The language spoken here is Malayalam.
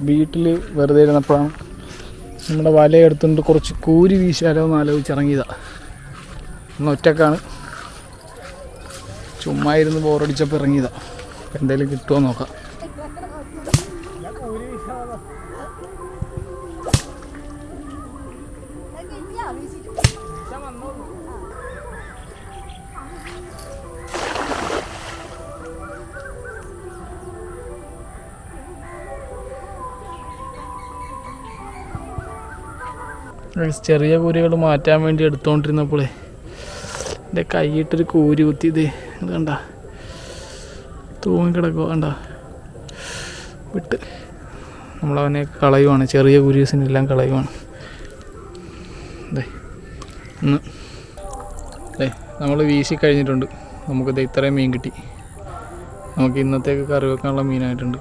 വീട്ടിൽ വെറുതെ ഇരുന്നപ്പോഴാണ് നമ്മുടെ വലയെടുത്തുകൊണ്ട് കുറച്ച് കൂരി വീശാലോ എന്ന് ആലോചിച്ചിറങ്ങിയതാണ്. ഒന്ന് ഒറ്റക്കാണ്, ചുമ്മാ ഇരുന്ന് ബോറടിച്ചപ്പോൾ ഇറങ്ങിയതാണ്. എന്തെങ്കിലും കിട്ടുമോ നോക്കാം. ചെറിയ കൂരികൾ മാറ്റാൻ വേണ്ടി എടുത്തുകൊണ്ടിരുന്നപ്പോഴേ എൻ്റെ കൈയിട്ടൊരു കൂരി കുത്തി. ഇത് കണ്ട തൂങ്ങിക്കിടക്കുക, കണ്ട വിട്ട് നമ്മളവനെ കളയുവാണ്. ചെറിയ കുരീസിനെല്ലാം കളയുവാണ്. നമ്മൾ വീശി കഴിഞ്ഞിട്ടുണ്ട്. നമുക്കിത് ഇത്രയും മീൻ കിട്ടി. നമുക്ക് ഇന്നത്തേക്ക് കറി വെക്കാനുള്ള മീനായിട്ടുണ്ട്.